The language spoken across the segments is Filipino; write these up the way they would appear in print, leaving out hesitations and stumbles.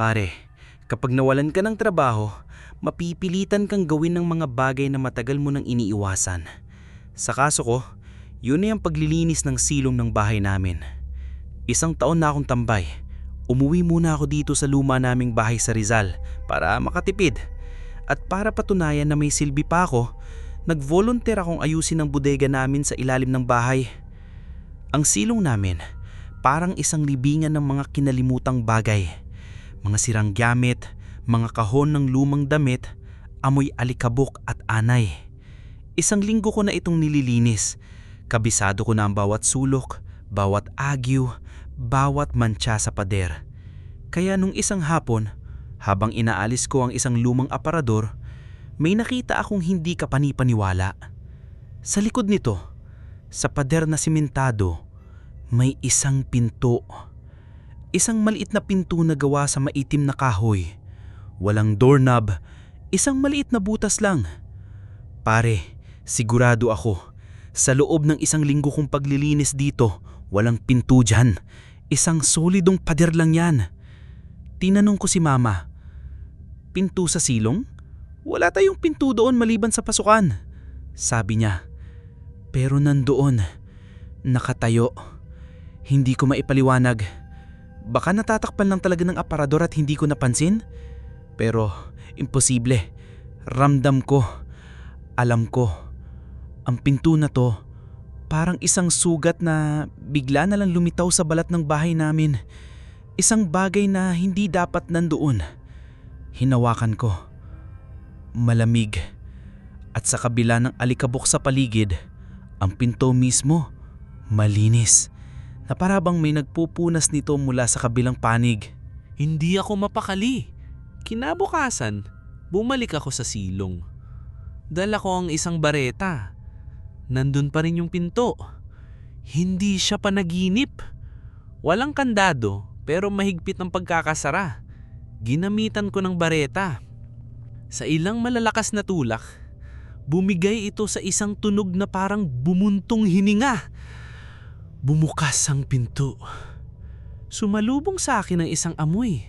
Pare, kapag nawalan ka ng trabaho, mapipilitan kang gawin ng mga bagay na matagal mo nang iniiwasan. Sa kaso ko, yun na yung paglilinis ng silong ng bahay namin. 1 taon na akong tambay. Umuwi muna ako dito sa luma naming bahay sa Rizal para makatipid. At para patunayan na may silbi pa ako, nag-volunteer akong ayusin ang bodega namin sa ilalim ng bahay. Ang silong namin, parang isang libingan ng mga kinalimutang bagay. Mga sirang gamit, mga kahon ng lumang damit, amoy alikabok at anay. 1 linggo ko na itong nililinis. Kabisado ko na ang bawat sulok, bawat agyo, bawat mantsa sa pader. Kaya nung isang hapon, habang inaalis ko ang isang lumang aparador, may nakita akong hindi kapanipaniwala. Sa likod nito, sa pader na simentado, may isang pinto. Isang maliit na pinto na gawa sa maitim na kahoy. Walang doorknob, isang maliit na butas lang. Pare, sigurado ako, sa loob ng 1 linggo kong paglilinis dito, walang pinto dyan. Isang solidong pader lang yan. Tinanong ko si Mama, "Pinto sa silong? Wala tayong pinto doon maliban sa pasukan," sabi niya. Pero nandoon, nakatayo. Hindi ko maipaliwanag. Baka natatakpan lang talaga ng aparador at hindi ko napansin? Pero imposible. Ramdam ko, alam ko, ang pinto na to parang isang sugat na bigla na lang lumitaw sa balat ng bahay namin. Isang bagay na hindi dapat nandoon. Hinawakan ko. Malamig. At sa kabila ng alikabok sa paligid, ang pinto mismo, malinis. Na para bang may nagpupunas nito mula sa kabilang panig. Hindi ako mapakali. Kinabukasan, bumalik ako sa silong. Dala ko ang isang bareta. Nandun pa rin yung pinto. Hindi siya panaginip. Walang kandado pero mahigpit ang pagkakasara. Ginamitan ko ng bareta. Sa ilang malalakas na tulak, bumigay ito sa isang tunog na parang bumuntong hininga. Bumukas ang pinto. Sumalubong sa akin ang isang amoy.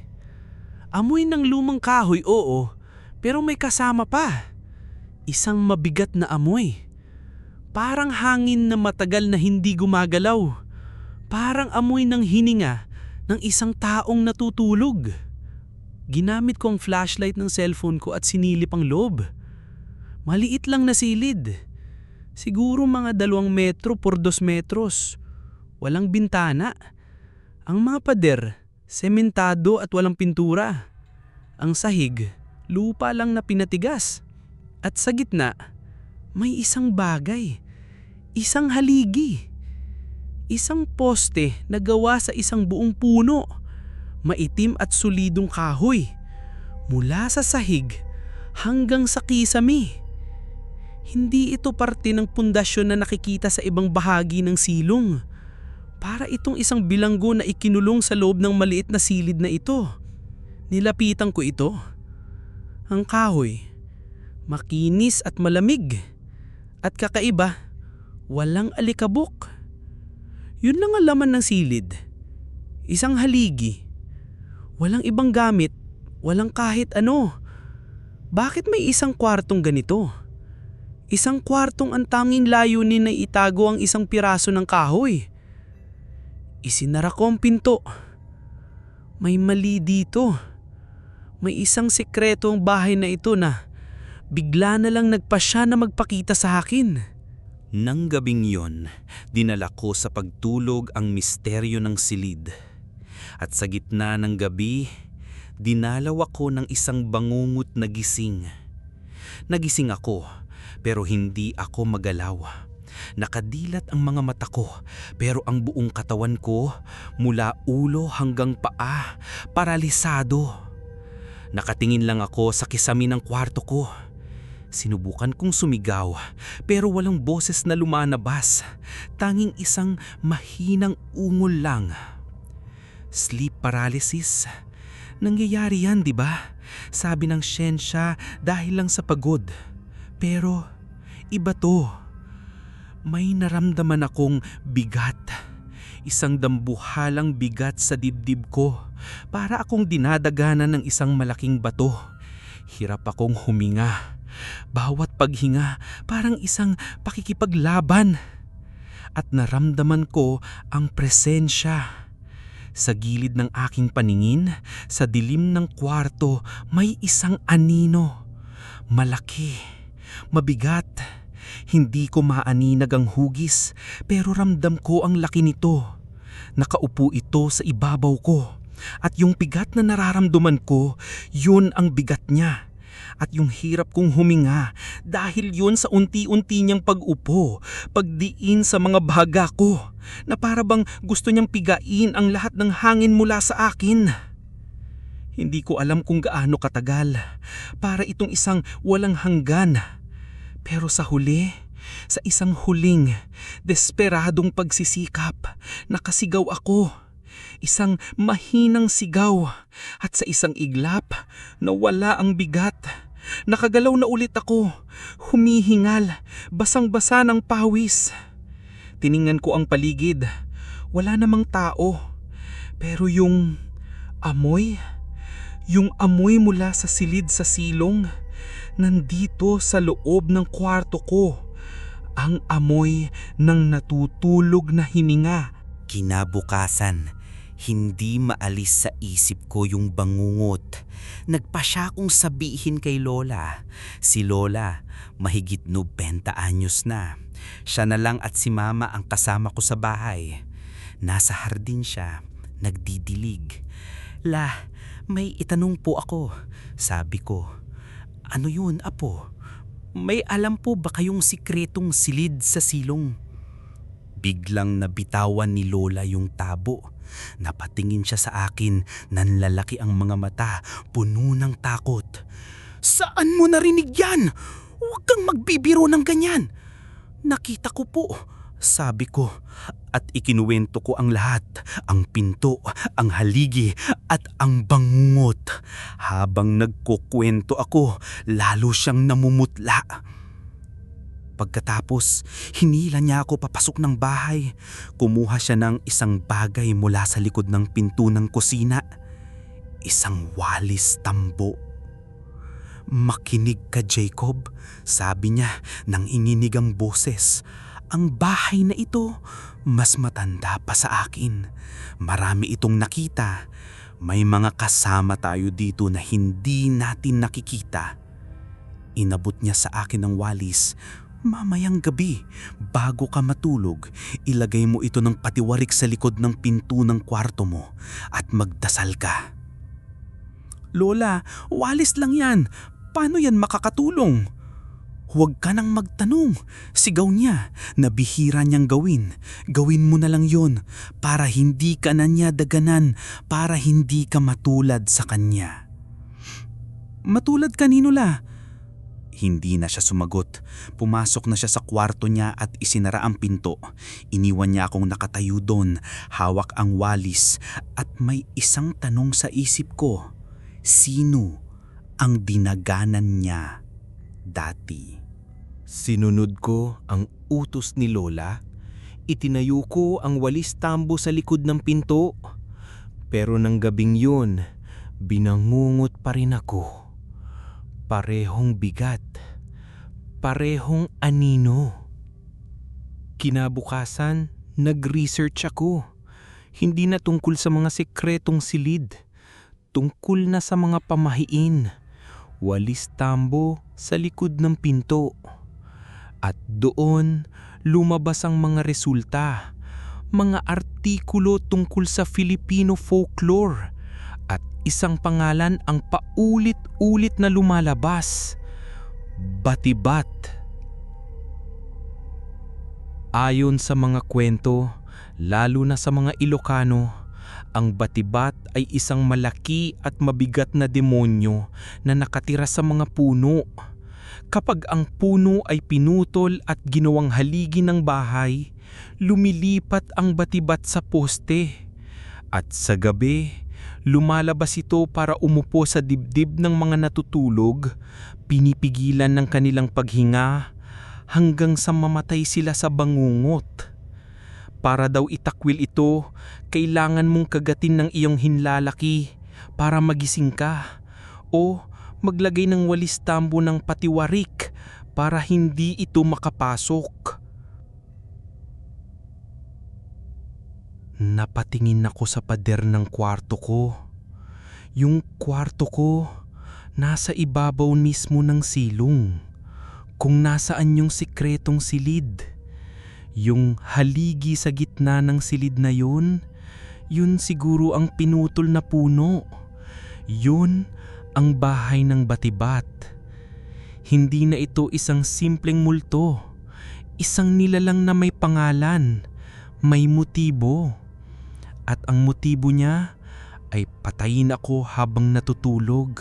Amoy ng lumang kahoy, oo, pero may kasama pa. Isang mabigat na amoy. Parang hangin na matagal na hindi gumagalaw. Parang amoy ng hininga ng isang taong natutulog. Ginamit ko ang flashlight ng cellphone ko at sinilip ang loob. Maliit lang na silid. Siguro mga 2 metro por 2 metros. Walang bintana. Ang mga pader, sementado at walang pintura. Ang sahig, lupa lang na pinatigas. At sa gitna, may isang bagay. Isang haligi. Isang poste na gawa sa isang buong puno. Maitim at solidong kahoy. Mula sa sahig hanggang sa kisame. Hindi ito parte ng pundasyon na nakikita sa ibang bahagi ng silong. Para itong isang bilanggo na ikinulong sa loob ng maliit na silid na ito. Nilapitan ko ito. Ang kahoy, makinis at malamig. At kakaiba, walang alikabok. Yun lang ang laman ng silid. Isang haligi. Walang ibang gamit, walang kahit ano. Bakit may isang kwartong ganito? Isang kwartong ang tanging layunin na itago ang isang piraso ng kahoy. Isinara ko ang pinto. May mali dito. May isang sekreto ang bahay na ito na bigla na lang nagpasya na magpakita sa akin. Nang gabing yon, dinala ko sa pagtulog ang misteryo ng silid. At sa gitna ng gabi, dinalaw ako ng isang bangungot na gising. Nagising ako, pero hindi ako magalaw. Nakadilat ang mga mata ko, pero ang buong katawan ko, mula ulo hanggang paa, paralisado. Nakatingin lang ako sa kisame ng kwarto ko. Sinubukan kong sumigaw, pero walang boses na lumalabas. Tanging isang mahinang ungol lang. Sleep paralysis. Nangyayari yan, di ba? Sabi ng siyensya dahil lang sa pagod. Pero iba to. May naramdaman akong bigat. Isang dambuhalang bigat sa dibdib ko. Para akong dinadaganan ng isang malaking bato. Hirap akong huminga. Bawat paghinga parang isang pakikipaglaban. At naramdaman ko ang presensya. Sa gilid ng aking paningin, sa dilim ng kwarto, may isang anino. Malaki, mabigat. Hindi ko maaninag ang hugis, pero ramdam ko ang laki nito. Nakaupo ito sa ibabaw ko. At yung bigat na nararamdaman ko, yun ang bigat niya. At yung hirap kong huminga dahil yun sa unti-unti niyang pag-upo, pagdiin sa mga bahaga ko, na para bang gusto niyang pigain ang lahat ng hangin mula sa akin. Hindi ko alam kung gaano katagal, para itong isang walang hanggan. Pero sa huli, sa isang huling, desperadong pagsisikap, nakasigaw ako. Isang mahinang sigaw, at sa isang iglap, nawala ang bigat. Nakagalaw na ulit ako, humihingal, basang-basa ng pawis. Tiningnan ko ang paligid, wala namang tao. Pero yung amoy mula sa silid sa silong, nandito sa loob ng kwarto ko. Ang amoy ng natutulog na hininga. Kinabukasan, hindi maalis sa isip ko yung bangungot. Nagpa siya kong sabihin kay Lola. Si Lola, mahigit 90 anyos na. Siya na lang at si Mama ang kasama ko sa bahay. Nasa hardin siya, nagdidilig. La, may itanong po ako. Sabi ko, ano yun, Apo? May alam po ba kayong sikretong silid sa silong? Biglang nabitawan ni Lola yung tabo. Napatingin siya sa akin, nanlalaki ang mga mata, puno ng takot. Saan mo narinig yan? Huwag kang magbibiro ng ganyan. Nakita ko po, sabi ko. At ikinuwento ko ang lahat, ang pinto, ang haligi at ang bangungot. Habang nagkukwento ako, lalo siyang namumutla. Pagkatapos, hinila niya ako papasok ng bahay. Kumuha siya ng isang bagay mula sa likod ng pinto ng kusina. Isang walis tambo. Makinig ka, Jacob, sabi niya nang inginig ang boses. Ang bahay na ito, mas matanda pa sa akin. Marami itong nakita. May mga kasama tayo dito na hindi natin nakikita. Inabot niya sa akin ang walis. Mamayang gabi, bago ka matulog, ilagay mo ito ng patiwarik sa likod ng pinto ng kwarto mo at magdasal ka. Lola, walis lang yan. Paano yan makakatulong? Huwag ka nang magtanong. Sigaw niya, nabihira niyang gawin. Gawin mo na lang yon para hindi ka na niya daganan, para hindi ka matulad sa kanya. Matulad kanino, La? Hindi na siya sumagot. Pumasok na siya sa kwarto niya at isinara ang pinto. Iniwan niya akong nakatayo doon, hawak ang walis, at may isang tanong sa isip ko. Sino ang dinaganan niya dati? Sinunod ko ang utos ni Lola. Itinayo ko ang walis tambo sa likod ng pinto. Pero nang gabing yun, binangungot pa rin ako. Parehong bigat, parehong anino. Kinabukasan, nag-research ako. Hindi na tungkol sa mga sekretong silid, tungkol na sa mga pamahiin. Walis tambo sa likod ng pinto. At doon, lumabas ang mga resulta. Mga artikulo tungkol sa Filipino folklore. At isang pangalan ang paulit-ulit na lumalabas. Batibat. Ayon sa mga kwento, lalo na sa mga Ilocano, ang batibat ay isang malaki at mabigat na demonyo na nakatira sa mga puno. Kapag ang puno ay pinutol at ginawang haligi ng bahay, lumilipat ang batibat sa poste. At sa gabi, lumalabas ito para umupo sa dibdib ng mga natutulog, pinipigilan ng kanilang paghinga hanggang sa mamatay sila sa bangungot. Para daw itakwil ito, kailangan mong kagatin ng iyong hinlalaki para magising ka o maglagay ng walis tambo ng patiwarik para hindi ito makapasok. Napatingin ako sa pader ng kwarto ko. Yung kwarto ko nasa ibabaw mismo ng silong. Kung nasaan yung sikretong silid. Yung haligi sa gitna ng silid na yun siguro ang pinutol na puno. Yun ang bahay ng Batibat. Hindi na ito isang simpleng multo. Isang nilalang na may pangalan, may motibo. At ang motibo niya ay patayin ako habang natutulog.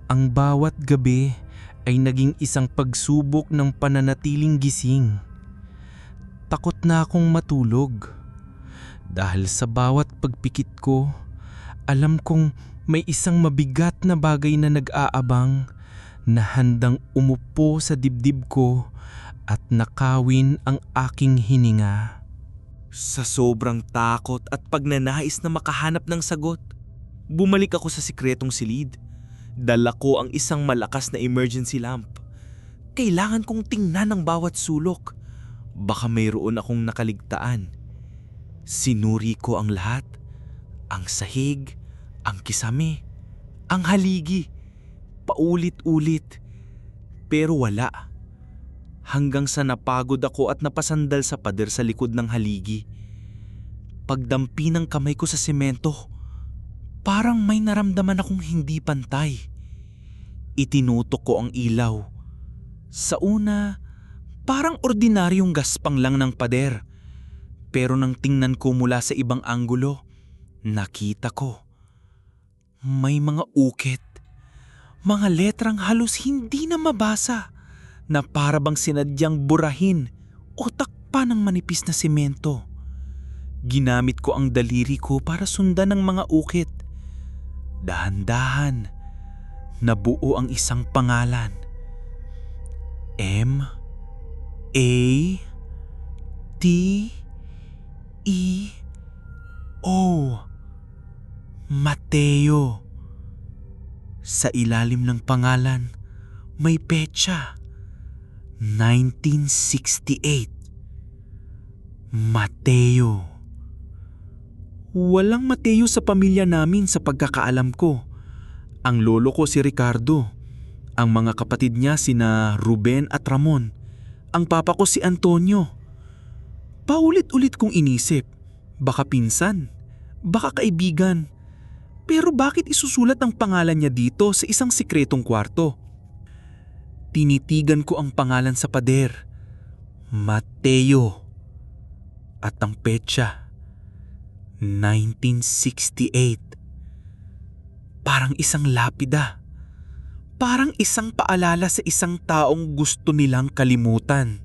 Ang bawat gabi ay naging isang pagsubok ng pananatiling gising. Takot na akong matulog. Dahil sa bawat pagpikit ko, alam kong may isang mabigat na bagay na nag-aabang na handang umupo sa dibdib ko at nakawin ang aking hininga. Sa sobrang takot at pagnanais na makahanap ng sagot, bumalik ako sa sikretong silid. Dala ko ang isang malakas na emergency lamp. Kailangan kong tingnan ang bawat sulok. Baka mayroon akong nakaligtaan. Sinuri ko ang lahat. Ang sahig, ang kisame, ang haligi. Paulit-ulit. Pero wala. Hanggang sa napagod ako at napasandal sa pader sa likod ng haligi. Pagdampi ng kamay ko sa semento, parang may naramdaman akong hindi pantay. Itinutok ko ang ilaw. Sa una, parang ordinaryong gaspang lang ng pader. Pero nang tingnan ko mula sa ibang anggulo, nakita ko. May mga ukit. Mga letrang halos hindi na mabasa. Na para bang sinadyang burahin o takpan ng manipis na semento. Ginamit ko ang daliri ko para sundan ng mga ukit. Dahan-dahan, nabuo ang isang pangalan. M-A-T-E-O. Mateo. Sa ilalim ng pangalan, may petsa. 1968. Mateo. Walang Mateo sa pamilya namin sa pagkakaalam ko. Ang lolo ko si Ricardo. Ang mga kapatid niya sina Ruben at Ramon. Ang papa ko si Antonio. Paulit-ulit kong inisip. Baka pinsan. Baka kaibigan. Pero bakit isusulat ang pangalan niya dito sa isang sikretong kwarto? Tinitigan ko ang pangalan sa pader. Mateo. At ang petsa. 1968. Parang isang lapida. Parang isang paalala sa isang taong gusto nilang kalimutan.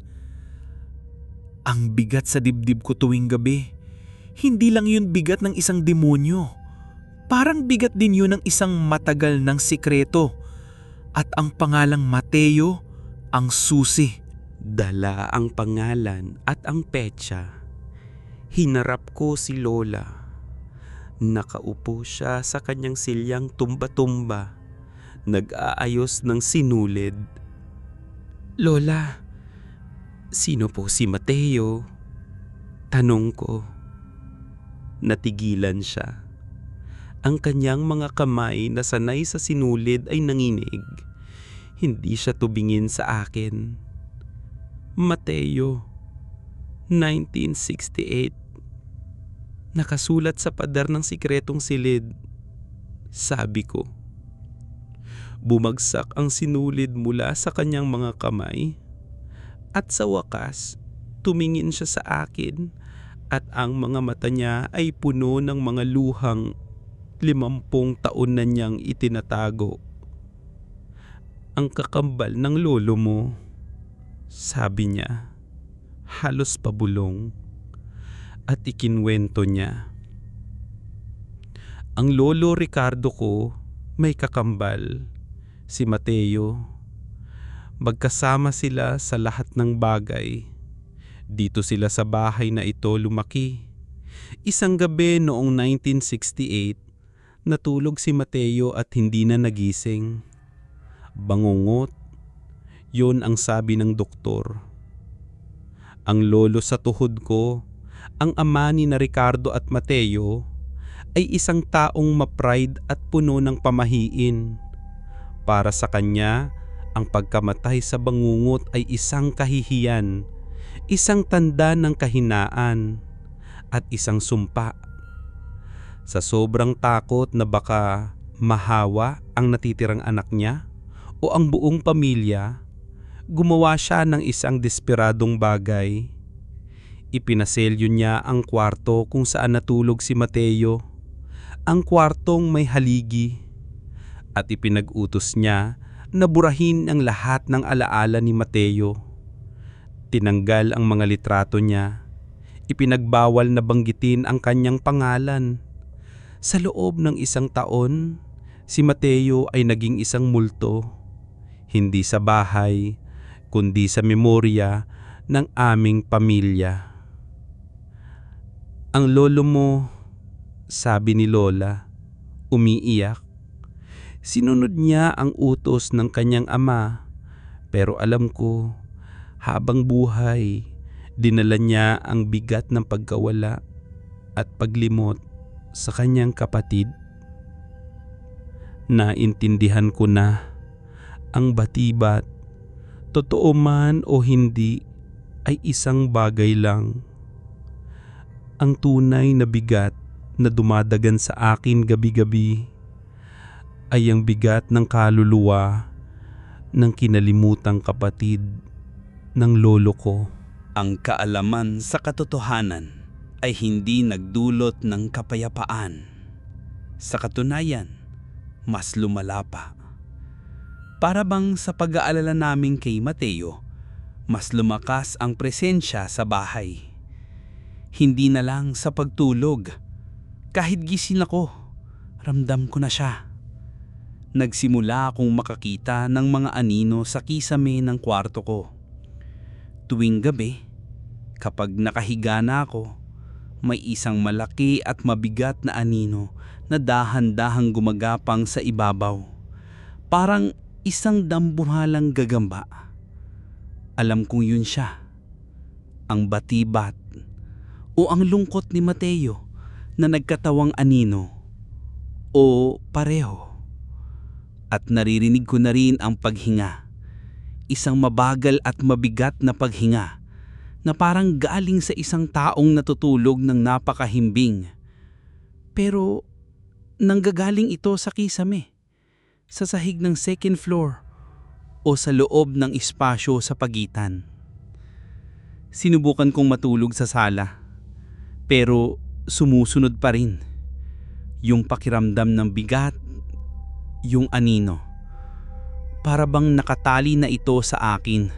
Ang bigat sa dibdib ko tuwing gabi. Hindi lang yun bigat ng isang demonyo. Parang bigat din yun ng isang matagal ng sikreto. At ang pangalang Mateo ang susi. Dala ang pangalan at ang petsa. Hinarap ko si Lola. Nakaupo siya sa kanyang silyang tumba-tumba. Nag-aayos ng sinulid. Lola, sino po si Mateo? Tanong ko. Natigilan siya. Ang kanyang mga kamay na sanay sa sinulid ay nanginig. Hindi siya tumingin sa akin. Mateo, 1968. Nakasulat sa pader ng sikretong silid. Sabi ko. Bumagsak ang sinulid mula sa kanyang mga kamay. At sa wakas, tumingin siya sa akin at ang mga mata niya ay puno ng mga luhang 50 taon na niyang itinatago. Ang kakambal ng lolo mo, sabi niya, halos pabulong, at ikinwento niya. Ang lolo Ricardo ko may kakambal, si Mateo. Magkasama sila sa lahat ng bagay. Dito sila sa bahay na ito lumaki. Isang gabi noong 1968, natulog si Mateo at hindi na nagising. Bangungot, yun ang sabi ng doktor. Ang lolo sa tuhod ko, ang ama ni na Ricardo at Mateo, ay isang taong ma-pride at puno ng pamahiin. Para sa kanya, ang pagkamatay sa bangungot ay isang kahihiyan, isang tanda ng kahinaan, at isang sumpa. Sa sobrang takot na baka mahawa ang natitirang anak niya o ang buong pamilya, gumawa siya ng isang desperadong bagay. Ipinaselyo niya ang kwarto kung saan natulog si Mateo, ang kwartong may haligi, at ipinag-utos niya na burahin ang lahat ng alaala ni Mateo. Tinanggal ang mga litrato niya, ipinagbawal na banggitin ang kanyang pangalan. Sa loob ng 1 taon, si Mateo ay naging isang multo, hindi sa bahay, kundi sa memorya ng aming pamilya. Ang lolo mo, sabi ni Lola, umiiyak. Sinunod niya ang utos ng kanyang ama, pero alam ko, habang buhay, dinala niya ang bigat ng pagkawala at paglimot sa kanyang kapatid. Naintindihan ko na ang batibat, totoo man o hindi, ay isang bagay lang. Ang tunay na bigat na dumadagan sa akin gabi-gabi ay ang bigat ng kaluluwa ng kinalimutang kapatid ng lolo ko. Ang kaalaman sa katotohanan ay hindi nagdulot ng kapayapaan. Sa katunayan, mas lumala pa. Para bang sa pag-aalala namin kay Mateo, mas lumakas ang presensya sa bahay. Hindi na lang sa pagtulog. Kahit gising ako, ramdam ko na siya. Nagsimula akong makakita ng mga anino sa kisame ng kwarto ko. Tuwing gabi, kapag nakahiga na ako, may isang malaki at mabigat na anino na dahan-dahang gumagapang sa ibabaw. Parang isang dambuhalang gagamba. Alam kong yun siya. Ang batibat o ang lungkot ni Mateo na nagkatawang anino o pareho. At naririnig ko na rin ang paghinga. Isang mabagal at mabigat na paghinga na parang galing sa isang taong natutulog ng napakahimbing. Pero nanggagaling ito sa kisame, sa sahig ng 2nd floor o sa loob ng espasyo sa pagitan. Sinubukan kong matulog sa sala, pero sumusunod pa rin. Yung pakiramdam ng bigat, yung anino. Para bang nakatali na ito sa akin.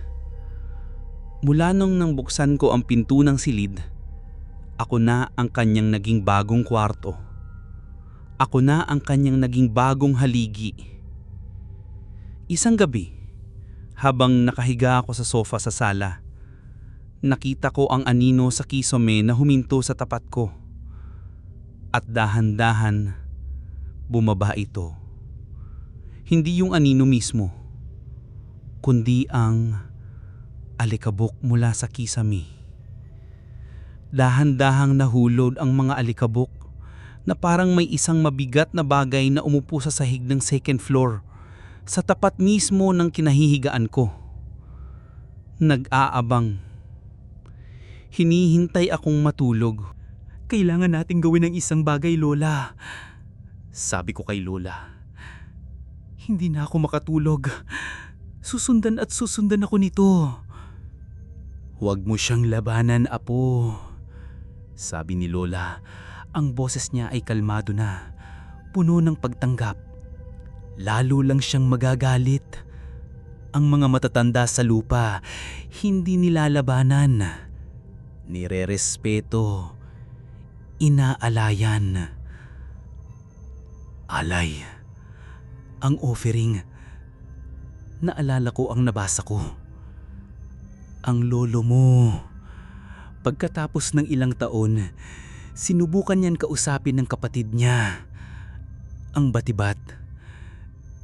Mula nung nang buksan ko ang pinto ng silid, ako na ang kanyang naging bagong kwarto. Ako na ang kanyang naging bagong haligi. Isang gabi, habang nakahiga ako sa sofa sa sala, nakita ko ang anino sa kisame na huminto sa tapat ko. At dahan-dahan, bumaba ito. Hindi yung anino mismo, kundi ang alikabok mula sa kisame. Dahan-dahang nahulog ang mga alikabok na parang may isang mabigat na bagay na umupo sa sahig ng 2nd floor sa tapat mismo ng kinahihigaan ko. Nag-aabang. Hinihintay akong matulog. Kailangan nating gawin ang isang bagay, Lola. Sabi ko kay Lola. Hindi na ako makatulog. Susundan at susundan ako nito. Huwag mo siyang labanan, Apo. Sabi ni Lola. Ang boses niya ay kalmado na, puno ng pagtanggap. Lalo lang siyang magagalit. Ang mga matatanda sa lupa, hindi nilalabanan. Nirerespeto. Inaalayan. Alay. Ang offering. Naalala ko ang nabasa ko. Ang lolo mo Pagkatapos ng ilang taon, sinubukan niyan kausapin ng kapatid niya, ang Batibat.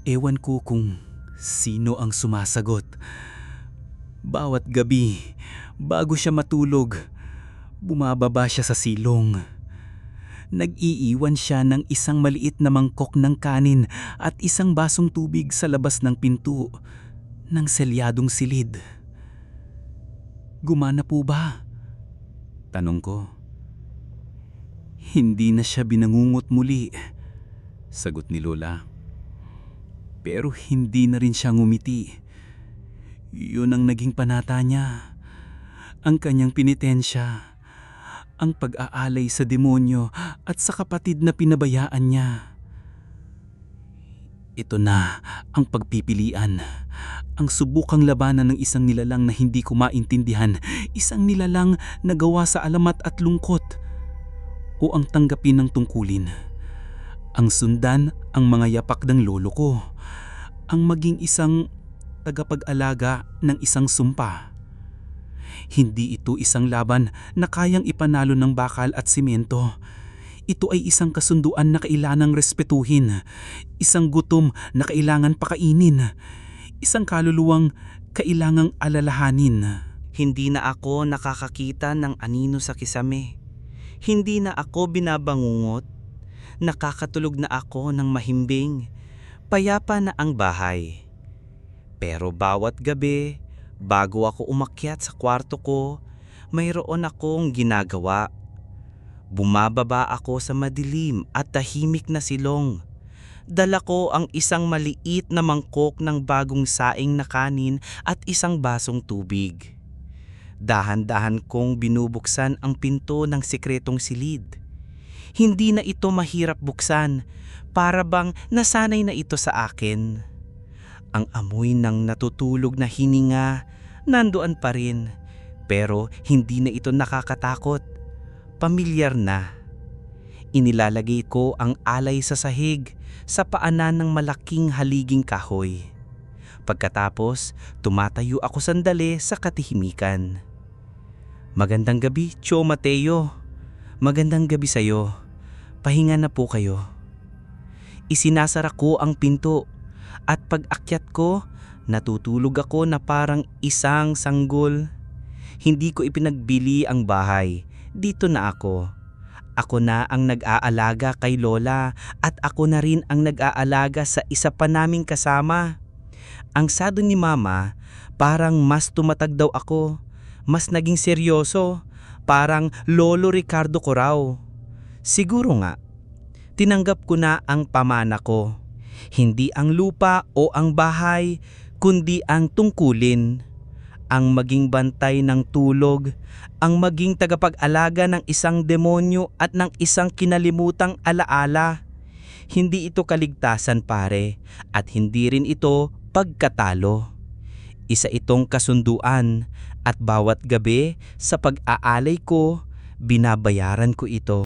Ewan ko kung sino ang sumasagot. Bawat gabi, bago siya matulog, bumababa siya sa silong. Nag-iiwan siya ng isang maliit na mangkok ng kanin at isang basong tubig sa labas ng pinto ng selyadong silid. Gumana po ba? Tanong ko. Hindi na siya binangungot muli, sagot ni Lola. Pero hindi na rin siya ngumiti. Yun ang naging panata niya. Ang kanyang penitensya. Ang pag-aalay sa demonyo at sa kapatid na pinabayaan niya. Ito na ang pagpipilian. Ang subukang labanan ng isang nilalang na hindi ko maintindihan. Isang nilalang na gawa sa alamat at lungkot. O ang tanggapin ng tungkulin. Ang sundan ang mga yapak ng lolo ko. Ang maging isang tagapag-alaga ng isang sumpa. Hindi ito isang laban na kayang ipanalo ng bakal at simento. Ito ay isang kasunduan na kailangang respetuhin. Isang gutom na kailangan pakainin. Isang kaluluwang kailangang alalahanin. Hindi na ako nakakakita ng anino sa kisame. Hindi na ako binabangungot. Nakakatulog na ako ng mahimbing. Payapa na ang bahay. Pero bawat gabi, bago ako umakyat sa kwarto ko, mayroon akong ginagawa. Bumababa ako sa madilim at tahimik na silong. Dala ko ang isang maliit na mangkok ng bagong saing na kanin at isang basong tubig. Dahan-dahan kong binubuksan ang pinto ng sikretong silid. Hindi na ito mahirap buksan, para bang nasanay na ito sa akin. Ang amoy ng natutulog na hininga nandoon pa rin, pero hindi na ito nakakatakot. Pamilyar na. Inilalagay ko ang alay sa sahig sa paanan ng malaking haliging kahoy. Pagkatapos, tumatayo ako sandali sa katahimikan. Magandang gabi, Tio Mateo. Magandang gabi sa'yo. Pahinga na po kayo. Isinasara ko ang pinto at pag-akyat ko, natutulog ako na parang isang sanggol. Hindi ko ipinagbili ang bahay. Dito na ako. Ako na ang nag-aalaga kay Lola at ako na rin ang nag-aalaga sa isa pa naming kasama. Ang sado ni Mama, parang mas tumatag daw ako. Mas naging seryoso. Parang Lolo Ricardo ko raw. Siguro nga. Tinanggap ko na ang pamana ko. Hindi ang lupa o ang bahay, kundi ang tungkulin. Ang maging bantay ng tulog, ang maging tagapag-alaga ng isang demonyo at ng isang kinalimutang alaala. Hindi ito kaligtasan, pare, at hindi rin ito pagkatalo. Isa itong kasunduan at bawat gabi sa pag-aalay ko, binabayaran ko ito.